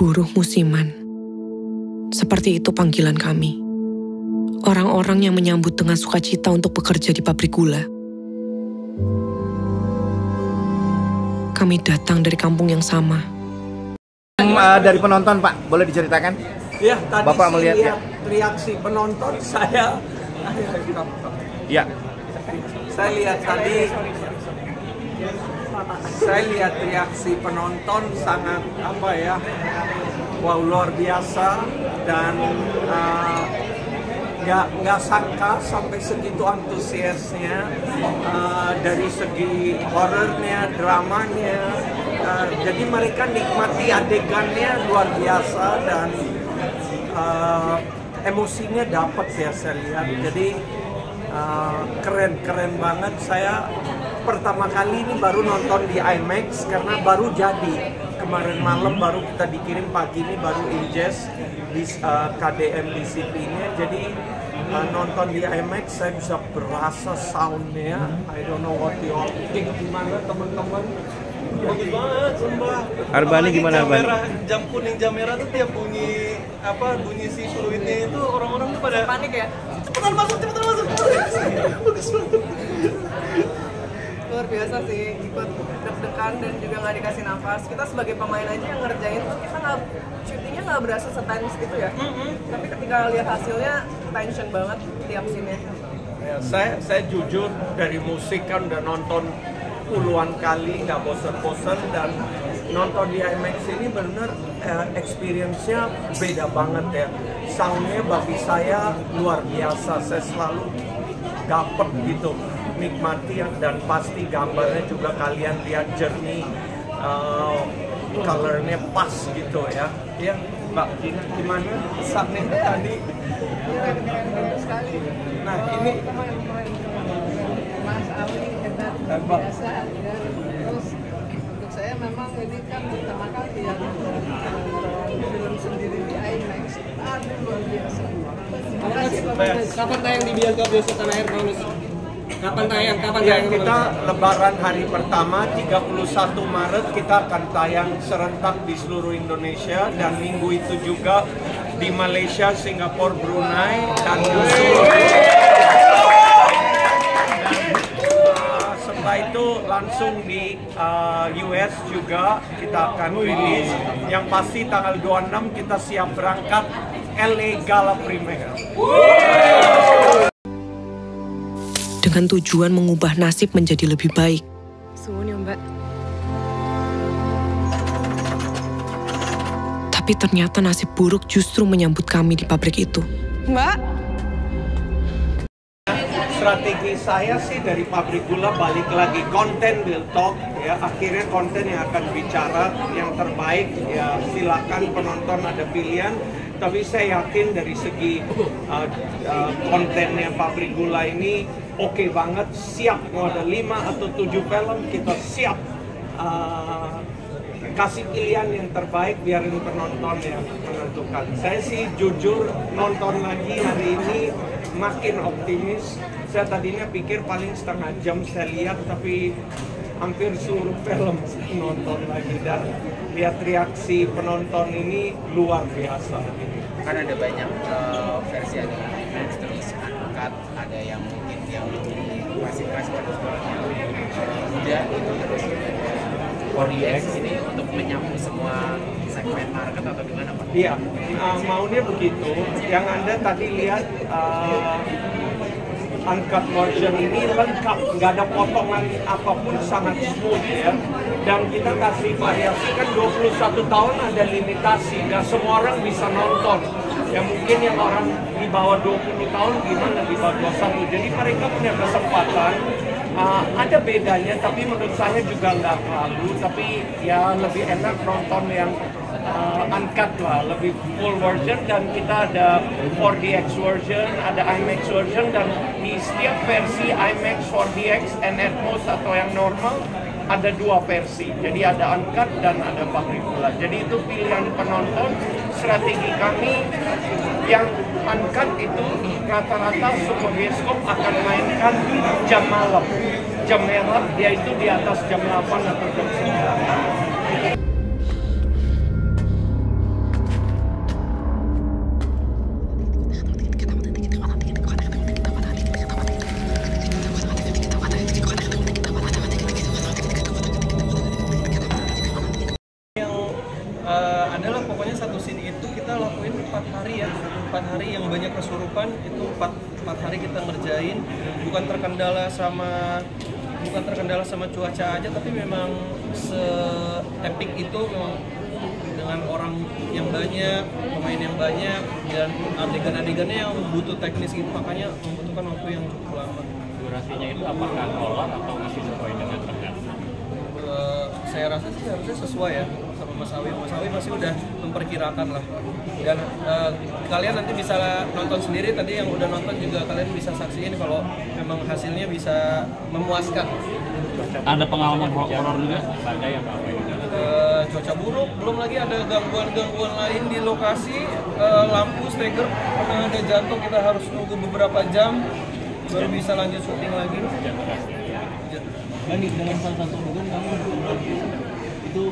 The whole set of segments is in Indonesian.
Buruh musiman. Seperti itu panggilan kami. Orang-orang yang menyambut dengan sukacita untuk bekerja di pabrik gula. Kami datang dari kampung yang sama. Dari penonton, Pak, boleh diceritakan? Ya, tadi Bapak melihat ya? reaksi penonton saya. Ya. Saya lihat reaksi penonton sangat wow, luar biasa, dan nggak sangka sampai segitu antusiasnya, dari segi horornya, dramanya. Jadi mereka nikmati adegannya luar biasa, dan emosinya dapat ya saya lihat. Jadi keren banget. Saya pertama kali ini baru nonton di IMAX karena baru jadi. Kemarin malam baru kita dikirim, pagi ini baru ingest di KDM DCP-nya. Jadi nonton di IMAX saya bisa berasa soundnya. I don't know what you all think, gimana teman-teman? Bagus banget, sumpah. Arbani gimana, Arbani? Jam kuning, jam merah tuh tiap bunyi bunyi si fluidnya itu orang-orang tuh pada panik ya. Cepetan masuk. Bagus banget. Luar biasa sih, ikut deg-degan dan juga nggak dikasih nafas. Kita sebagai pemain aja yang ngerjain tuh, kita nggak, syutingnya nggak berasa setens gitu ya. Tapi ketika lihat hasilnya, tension banget tiap scene-nya. Ya, saya jujur dari musik kan udah nonton puluhan kali, nggak bosan-bosan, dan nonton di IMAX ini benar experience-nya beda banget ya. Sound-nya bagi saya luar biasa, saya selalu dapet gitu, nikmati, dan pasti gambarnya juga kalian lihat jernih, color-nya pas gitu ya. Ya, Mbak Gina, gimana kesannya tadi? Bagus sekali. Nah, ini Mas Ali hebat, biasa ya. Terus untuk saya memang ini kan pertama kali ya film sendiri di IMAX. Aduh, luar biasa. Terima kasih Bapak. Kapan tayang di bioskop Tanah Air, Paulus? Kapan tayang? Ya, kita Lebaran hari pertama 31 Maret kita akan tayang serentak di seluruh Indonesia, dan minggu itu juga di Malaysia, Singapura, Brunei, dan setelah itu langsung di US juga kita akan rilis. Yang pasti tanggal 26 kita siap berangkat LA Gala Premiere. Dengan tujuan mengubah nasib menjadi lebih baik. Suun ya Mbak. Tapi ternyata nasib buruk justru menyambut kami di pabrik itu. Mbak? Strategi saya sih dari pabrik gula balik lagi, konten will talk ya, akhirnya konten yang akan bicara, yang terbaik ya silakan penonton ada pilihan, tapi saya yakin dari segi kontennya pabrik gula ini oke banget, siap mau ada 5 atau 7 film kita siap kasih pilihan yang terbaik, biarin penonton yang menentukan. Saya sih jujur nonton lagi hari ini makin optimis. Saya tadinya pikir paling setengah jam saya lihat, tapi hampir seluruh film saya nonton lagi, dan lihat reaksi penonton ini luar biasa. Kan ada banyak versi, ada terus angkat, ada yang mungkin yang lebih klasik-klasik atau muda itu terus 4DX ini untuk menyapu semua segmen market atau gimana Pak? Iya, maunya begitu. Yang Anda tadi lihat uncut version ini lengkap, nggak ada potongan apapun, sangat smooth ya. Dan kita kasih variasi, kan 21 tahun ada limitasi, nggak semua orang bisa nonton. Ya mungkin yang orang di bawah 20 tahun gimana di bawah 21, jadi mereka punya kesempatan. Ada bedanya, tapi menurut saya juga nggak terlalu, tapi ya lebih enak nonton yang uncut lah, lebih full version. Dan kita ada 4DX version, ada IMAX version, dan di setiap versi IMAX, 4DX, and Atmos atau yang normal ada 2 versi. Jadi ada uncut dan ada pabrik gula. Jadi itu pilihan penonton. Strategi kami yang uncut itu rata-rata semua bioskop akan mainkan jam malam. Jam merah dia itu di atas jam 8 atau jam 9. 4 hari ya, 4 hari yang banyak kesurupan itu 4 hari kita ngerjain, bukan terkendala sama cuaca aja, tapi memang se-epic itu memang dengan orang yang banyak, pemain yang banyak, dan adegan-adegannya yang butuh teknis gitu, makanya membutuhkan waktu yang cukup lama. Durasinya itu apakah kolor atau masih sesuai dengan tenggat? Saya rasa sih harusnya sesuai ya sama Mas Awi. Mas Awi masih udah memperkirakan lah. Dan kalian nanti bisa nonton sendiri, tadi yang udah nonton juga kalian bisa saksiin kalau memang hasilnya bisa memuaskan. Ada pengalaman horor juga? Badai apa juga? Cuaca buruk, belum lagi ada gangguan-gangguan lain di lokasi, lampu, steger, pernah ada jatuh, kita harus nunggu beberapa jam baru bisa lanjut syuting lagi. Bani, dengan salah satu adegan kamu itu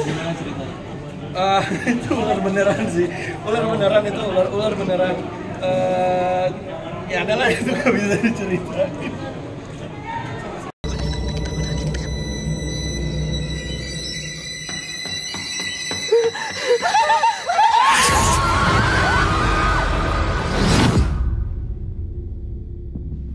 gimana ceritanya? Itu ular beneran sih, ular beneran. Ya adalah itu nggak bisa diceritain.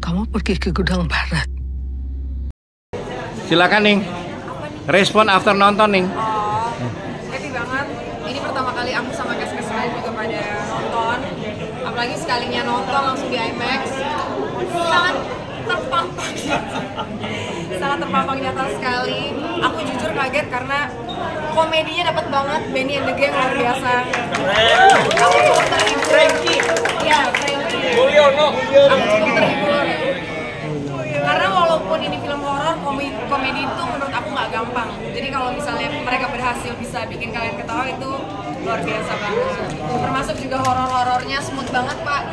Kamu pergi ke Gudang Barat. Silakan Ning. Respon after nonton Ning. Happy banget. Ini pertama kali aku sama guys-guys lain juga pada nonton. Apalagi sekalinya nonton langsung di IMAX. Sangat terpampang. Sangat terpampang nyata sekali. Aku jujur kaget karena komedinya dapat banget. Benny and the Gang luar biasa. Aku cukup terhibur. Iya, Frankie. Mulyono. Aku cukup terhibur. Karena walaupun ini film horor, komedi itu menurut aku nggak gampang. Jadi kalau misalnya mereka berhasil bisa bikin kalian ketawa itu luar biasa banget. Termasuk juga horor-horornya smooth banget Pak.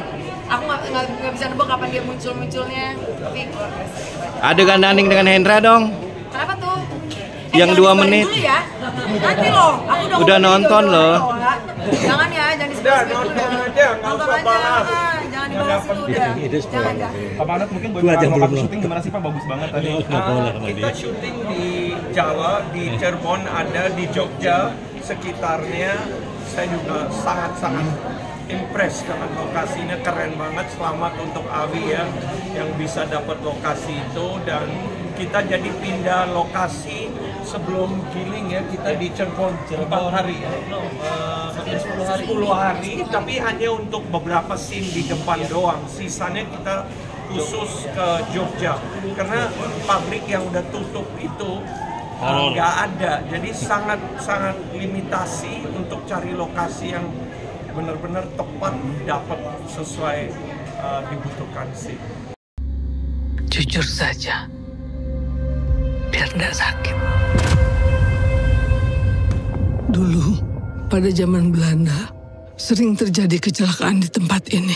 Aku nggak bisa nebak kapan dia munculnya, tapi luar biasa. Adegan Daning dengan Hendra dong. Kenapa tuh? Yang 2 menit. Dulu ya. Nanti loh, aku udah nonton loh. Jangan ya, jangan disebut dulu. Nonton aja. Jangan dibahas itu udah. Jangan. Pak Manat mungkin boleh lokasi syuting gimana sih Pak? Bagus banget tadi. Kita syuting di Jawa, di Cirebon, ada di Jogja, sekitarnya. Saya juga sangat-sangat impress dengan lokasinya, keren banget. Selamat untuk Awi ya, yang bisa dapat lokasi itu. Dan kita jadi pindah lokasi sebelum Giling ya, kita di Cirebon 4 hari ya, hampir 10 hari, tapi hanya untuk beberapa scene di depan doang. Sisanya kita khusus ke Jogja karena pabrik yang udah tutup itu nggak ada, jadi sangat limitasi untuk cari lokasi yang benar-benar tepat, dapat sesuai dibutuhkan sih. Jujur saja, biar nggak sakit. Dulu, pada zaman Belanda, sering terjadi kecelakaan di tempat ini.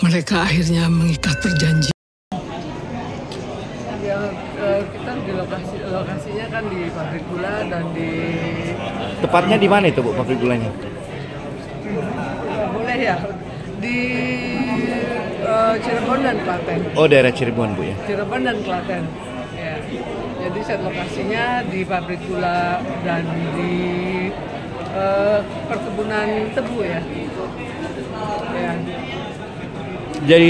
Mereka akhirnya mengikat perjanjian. Ya, kita di lokasinya kan di pabrik gula dan di... Tepatnya di mana itu Bu pabrik gulanya? Boleh ya, di Cirebon dan Klaten. Oh, daerah Cirebon Bu ya. Cirebon dan Klaten. Ya. Jadi set lokasinya di pabrik gula dan di perkebunan tebu ya. Ya. Jadi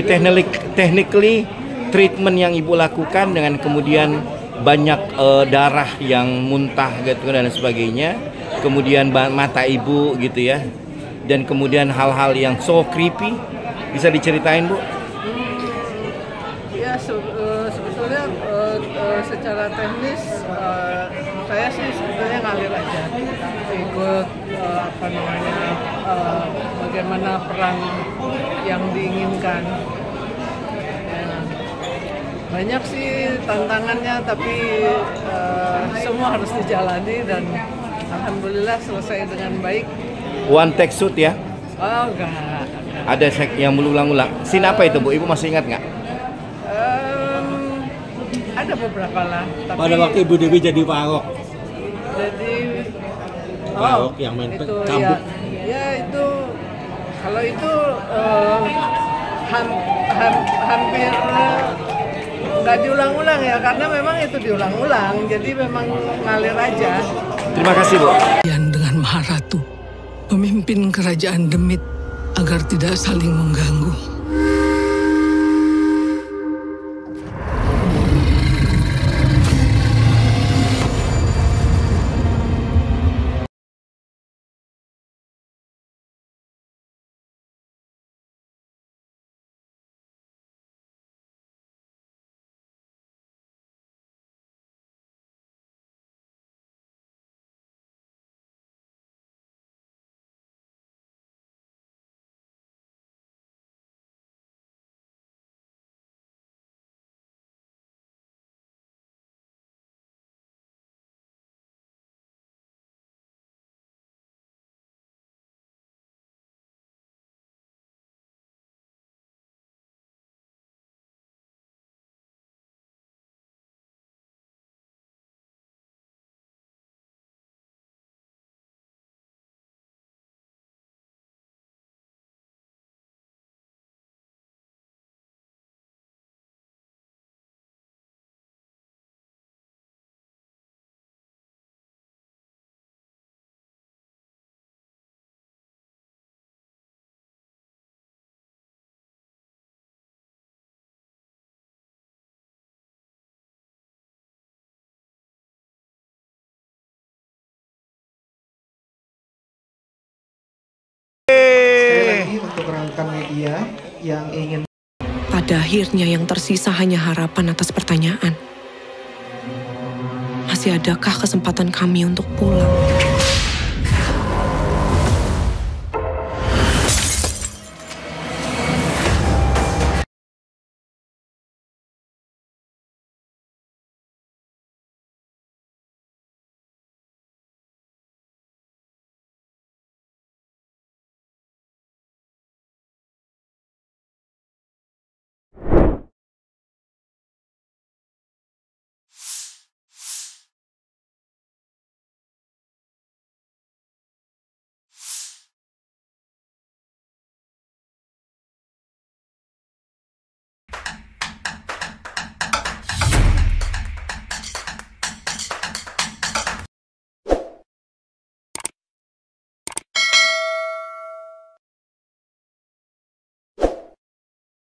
technically treatment yang Ibu lakukan dengan kemudian banyak darah yang muntah gitu dan sebagainya, kemudian mata Ibu gitu ya, dan kemudian hal-hal yang so creepy, bisa diceritain Bu? Ya sebetulnya secara teknis saya sih sebetulnya ngalir aja, ikut bagaimana peran yang diinginkan. Banyak sih tantangannya, tapi semua harus dijalani dan alhamdulillah selesai dengan baik. One take shoot ya? Oh enggak. Ada yang berulang-ulang. Scene apa itu Bu? Ibu masih ingat nggak? Ada beberapa lah. Tapi pada waktu Ibu Dewi jadi Pak Ahok. Jadi Pak Ahok yang main itu cambuk. ya itu kalau itu hampir nggak diulang-ulang ya, karena memang itu diulang-ulang, jadi memang ngalir aja. Terima kasih Bu. Dengan Maharatu, memimpin kerajaan Demit agar tidak saling mengganggu. Untuk rekan media yang ingin. Pada akhirnya yang tersisa hanya harapan atas pertanyaan. Masih adakah kesempatan kami untuk pulang?